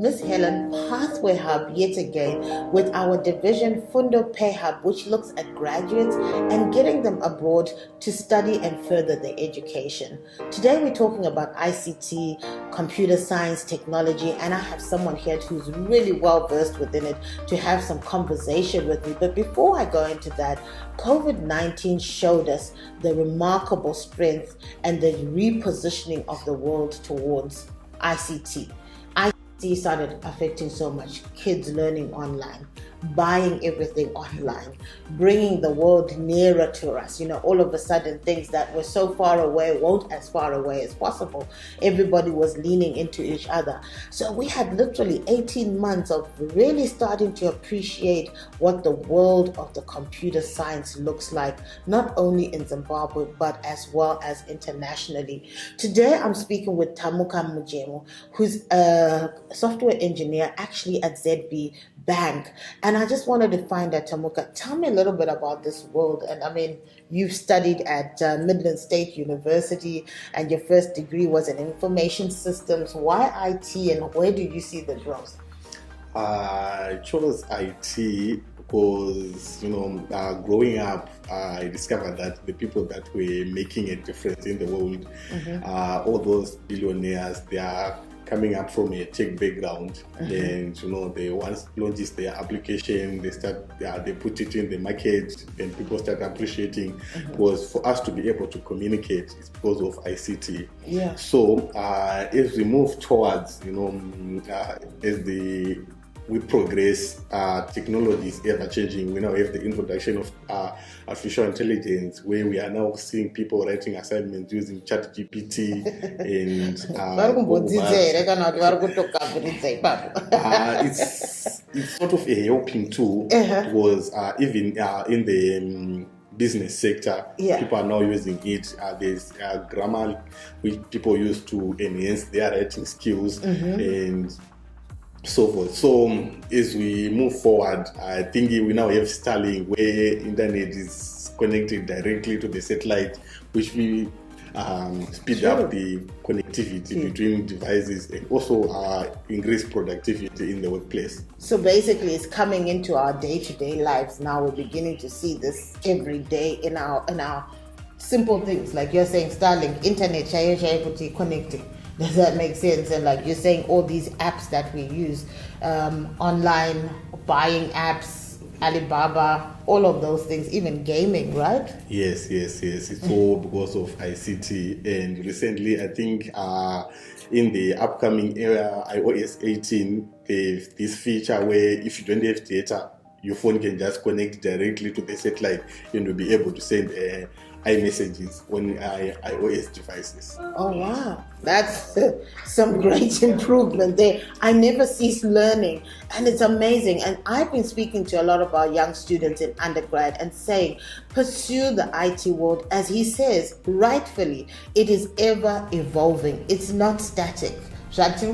Miss Helen, Pathway Hub yet again with our division Fundo Hub, which looks at graduates and getting them abroad to study and further their education. Today we're talking about ICT, computer science, technology, and I have someone here who's really well versed within it to have some conversation with me. But before I go into that, COVID-19 showed us the remarkable strength and the repositioning of the world towards ICT. ICT started affecting so much. Kids learning online, buying everything online, bringing the world nearer to us. All of a sudden things that were so far away weren't as far away as possible. Everybody was leaning into each other. So we had literally 18 months of really starting to appreciate what the world of the computer science looks like, not only in Zimbabwe, but as well as internationally. Today I'm speaking with Tapiwa Manjemu, who's a software engineer actually at ZB Bank. And I just wanted to find out, Tapiwa, tell me a little bit about this world. And I mean, you've studied at Midland State University and your first degree was in information systems. Why IT and where do you see the growth? I chose IT because, growing up, I discovered that the people that were making a difference in the world, all those billionaires, they are coming up from a tech background, and they once launched their application, they put it in the market, and people start appreciating. Because for us to be able to communicate, it's because of ICT. Yeah. So as we move towards, we progress, technology is ever changing. We now have the introduction of artificial intelligence, where we are now seeing people writing assignments using ChatGPT and it's sort of a helping tool, because even in the business sector, people are now using it. There's grammar which people use to enhance their writing skills and so forth. So as we move forward, I think we now have Starlink, where internet is connected directly to the satellite, which will speed up the connectivity between devices and also increase productivity in the workplace. So basically it's coming into our day-to-day lives now. We're beginning to see this every day in our simple things, like you're saying Starlink, internet, connecting. Does that make sense? And like you're saying, all these apps that we use, online buying apps, Alibaba, all of those things, even gaming, right? Yes. It's all because of ICT. And recently, I think in the upcoming era, iOS 18, there's this feature where if you don't have data, your phone can just connect directly to the satellite and you'll be able to send iMessages on iOS devices. Oh wow, that's some great improvement there. I never cease learning, and it's amazing. And I've been speaking to a lot of our young students in undergrad and saying, pursue the IT world. As he says, rightfully, it is ever evolving. It's not static. I still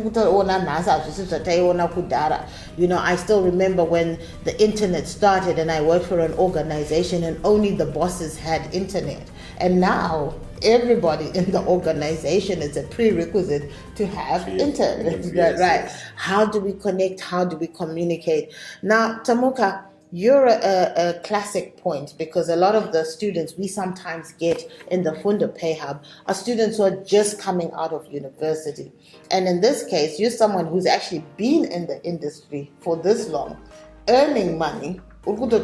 remember when the internet started and I worked for an organization and only the bosses had internet. And now everybody in the organization, is a prerequisite to have internet. Right. How do we connect? How do we communicate? Now, Tapiwa, you're a classic point, because a lot of the students we sometimes get in the Fundo Hub are students who are just coming out of university. And in this case, you're someone who's actually been in the industry for this long, earning money. Company,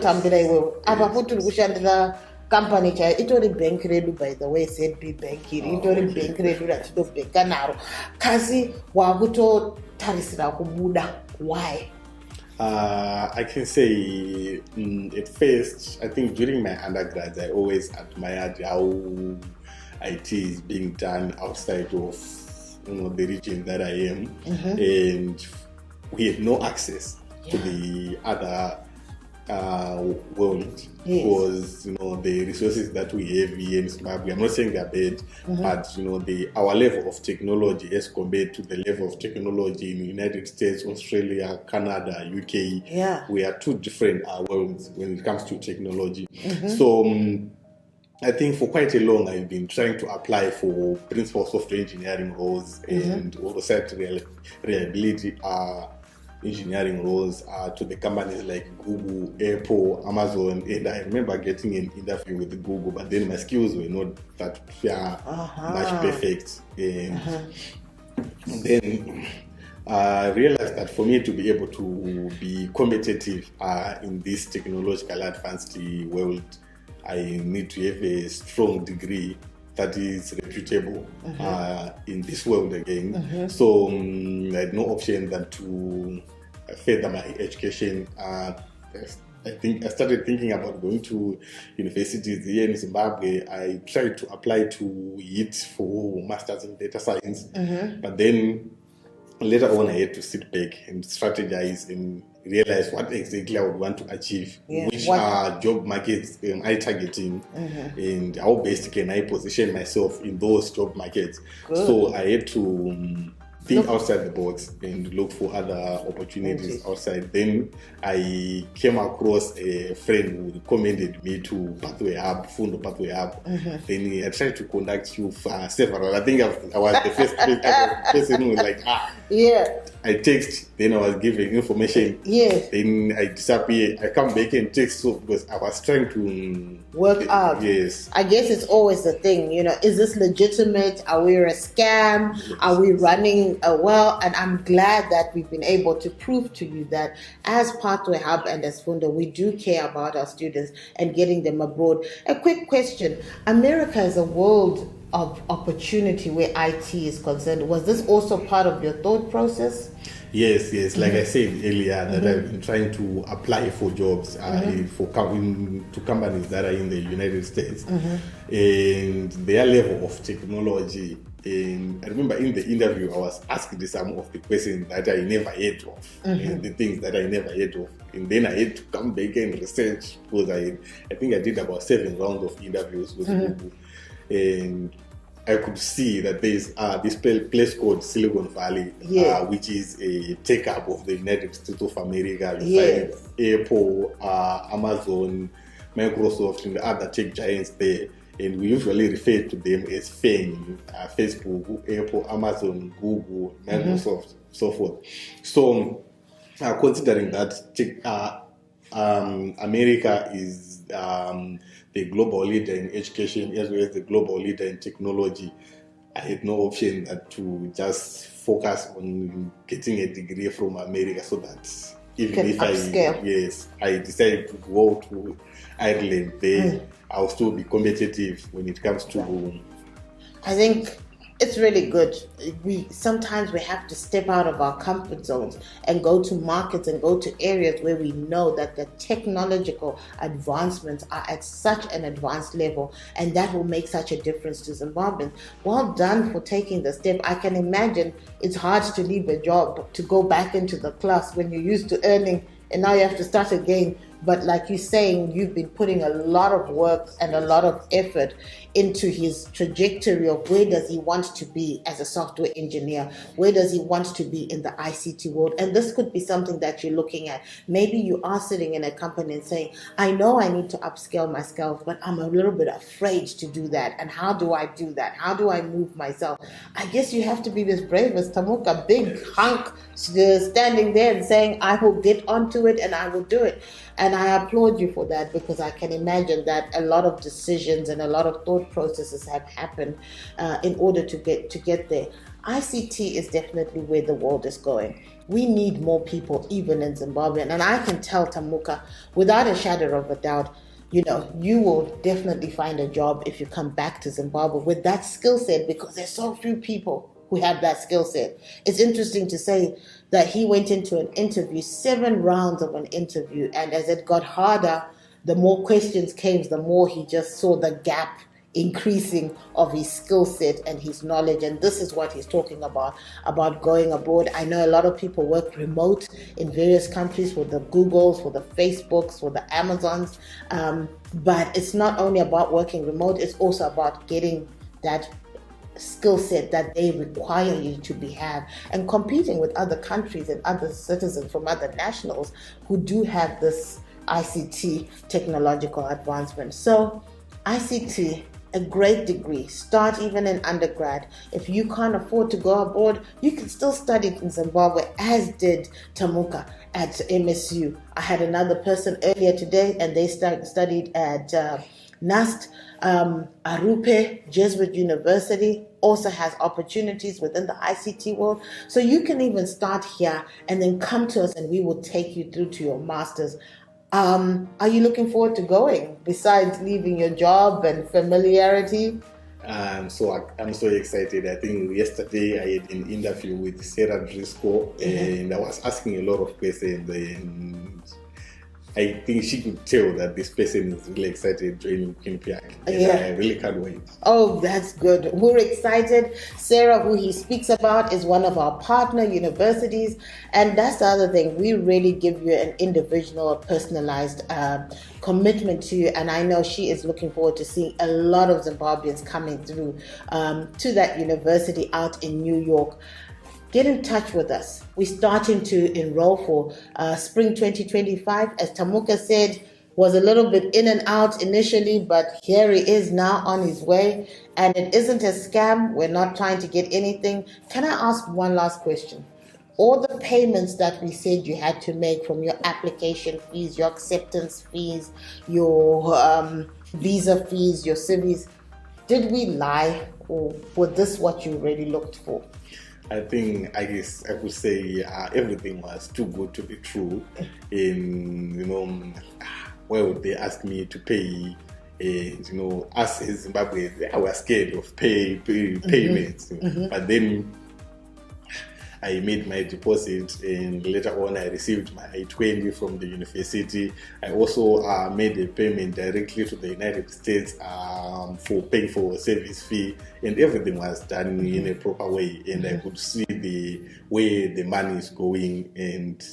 itori bank redu, by the way, said be bank here, itori bank redu that to bank kanaro. Kazi waguto tarisira kubuda. Why? I can say at first, I think during my undergrad, I always admired how IT is being done outside of the region that I am, and we had no access to the other world, because the resources that we have here in Zimbabwe, I'm not saying they're bad, but our level of technology as compared to the level of technology in the United States, Australia, Canada, UK, we are two different worlds when it comes to technology. So I think for quite a long I've been trying to apply for principal software engineering roles and oversight reliability engineering roles to the companies like Google, Apple, Amazon, and I remember getting an interview with Google, but then my skills were not that much perfect. And then I realized that for me to be able to be competitive in this technological advanced world, I need to have a strong degree that is reputable in this world again. So I had no option than to further my education. I think I started thinking about going to universities here in Zimbabwe. I tried to apply to YIT for Masters in Data Science, but then later on I had to sit back and strategize and realize what exactly I would want to achieve, which job markets am I targeting, and how best can I position myself in those job markets. Good. So I had to think outside the box and look for other opportunities outside. Then I came across a friend who recommended me to Fundo Pathway Hub. Then I tried to contact you for several. I think I was the first person who was like, I text, then I was given information. Then I disappear. I come back and text because I was trying to work out. Yes. I guess it's always the thing, is this legitimate? Are we a scam? Yes. Are we running well? And I'm glad that we've been able to prove to you that as Pathway Hub and as Fundo, we do care about our students and getting them abroad. A quick question. America is a world of opportunity where IT is concerned. Was this also part of your thought process? Yes. Like I said earlier, that I've been trying to apply for jobs to companies that are in the United States, and their level of technology. And I remember in the interview, I was asked some of the questions that I never heard of, and the things that I never heard of. And then I had to come back and research, because I think I did about 7 rounds of interviews with Google, and I could see that there's this place called Silicon Valley, which is a tech hub of the United States of America. You find Apple, Amazon, Microsoft, and the other tech giants there. And we usually refer to them as FANG, Facebook, Apple, Amazon, Google, Microsoft, so forth. So, considering that America is the global leader in education as well as the global leader in technology, I had no option than to just focus on getting a degree from America, so that even if I decided to go to Ireland, there I'll still be competitive when it comes to. I think it's really good. Sometimes we have to step out of our comfort zones and go to markets and go to areas where we know that the technological advancements are at such an advanced level, and that will make such a difference to Zimbabweans. Well done for taking the step. I can imagine it's hard to leave a job to go back into the class when you're used to earning, and now you have to start again. But like you're saying, you've been putting a lot of work and a lot of effort into his trajectory of where does he want to be as a software engineer? Where does he want to be in the ICT world? And this could be something that you're looking at. Maybe you are sitting in a company and saying, I know I need to upscale my skills, but I'm a little bit afraid to do that. And how do I do that? How do I move myself? I guess you have to be as brave as Tamuka, big hunk standing there and saying, I will get onto it and I will do it. And I applaud you for that, because I can imagine that a lot of decisions and a lot of thought processes have happened in order to get there. ICT is definitely where the world is going. We need more people, even in Zimbabwe. And I can tell Tamuka, without a shadow of a doubt, you will definitely find a job if you come back to Zimbabwe with that skill set, because there's so few people who have that skill set. It's interesting to say that he went into an interview, 7 rounds of an interview, and as it got harder, the more questions came, the more he just saw the gap increasing of his skill set and his knowledge. And this is what he's talking about going abroad. I know a lot of people work remote in various countries, for the Googles, for the Facebooks, for the Amazons, but it's not only about working remote, it's also about getting that skill set that they require you to have, and competing with other countries and other citizens from other nationals who do have this ICT technological advancement. So ICT, a great degree. Start even in undergrad. If you can't afford to go abroad, you can still study in Zimbabwe, as did Tamuka at MSU. I had another person earlier today, and they studied at NAST. Arupe Jesuit University also has opportunities within the ICT world. So you can even start here and then come to us and we will take you through to your master's. Are you looking forward to going besides leaving your job and familiarity? I'm so excited. I think yesterday I had an interview with Sarah Driscoll, and I was asking a lot of questions, and I think she could tell that this person is really excited joining Quinnipiac. I really can't wait. Oh, that's good. We're excited. Sarah, who he speaks about, is one of our partner universities. And that's the other thing. We really give you an individual, personalized commitment to you. And I know she is looking forward to seeing a lot of Zimbabweans coming through to that university out in New York. Get in touch with us. We're starting to enroll for spring 2025. As Tamuka said, was a little bit in and out initially, but here he is now on his way. And it isn't a scam. We're not trying to get anything. Can I ask one last question? All the payments that we said you had to make, from your application fees, your acceptance fees, your visa fees, your civis, did we lie, or was this what you really looked for? I guess I could say everything was too good to be true. Why would they ask me to pay? Us in Zimbabwe, I was scared of payments. But then I made my deposit, and later on I received my I-20 from the university. I also made a payment directly to the United States for paying for a service fee, and everything was done in a proper way, and I could see the way the money is going and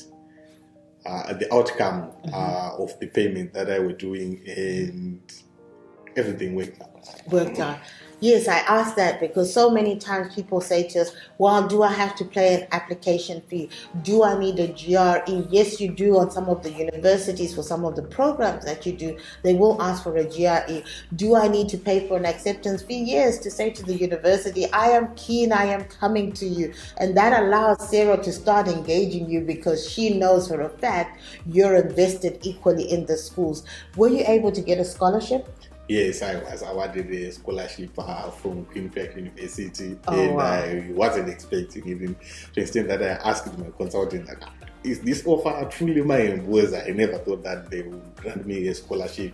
the outcome of the payment that I was doing, and everything worked out. Yes, I asked that because so many times people say to us, well, do I have to pay an application fee? Do I need a GRE? Yes, you do on some of the universities for some of the programs that you do. They will ask for a GRE. Do I need to pay for an acceptance fee? Yes, to say to the university, I am keen, I am coming to you. And that allows Sarah to start engaging you because she knows for a fact you're invested equally in the schools. Were you able to get a scholarship? Yes, I was awarded a scholarship from Quinnipiac University, and wow. I wasn't expecting even to the extent that I asked my consultant, is this offer truly mine? Because I never thought that they would grant me a scholarship.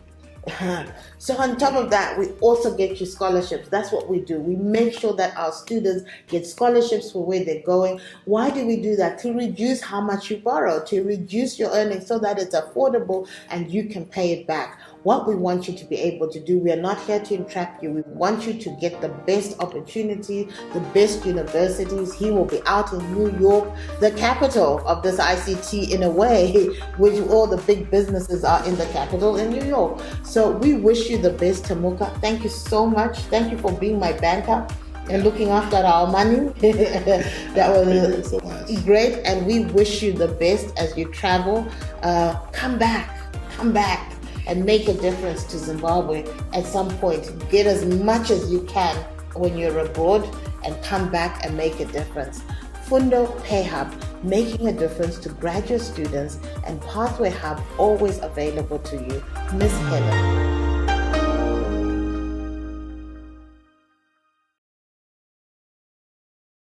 So on top of that, we also get you scholarships. That's what we do. We make sure that our students get scholarships for where they're going. Why do we do that? To reduce how much you borrow, to reduce your earnings so that it's affordable and you can pay it back. What we want you to be able to do, we are not here to entrap you. We want you to get the best opportunity, the best universities. He will be out in New York, the capital of this ICT in a way, which all the big businesses are in the capital in New York. So we wish you the best, Tamuka. Thank you so much. Thank you for being my banker and looking after our money. That was so great. And we wish you the best as you travel. Come back and make a difference to Zimbabwe at some point. Get as much as you can when you're abroad and come back and make a difference. Fundo Pay Hub, making a difference to graduate students, and Pathway Hub, always available to you. Miss Helen.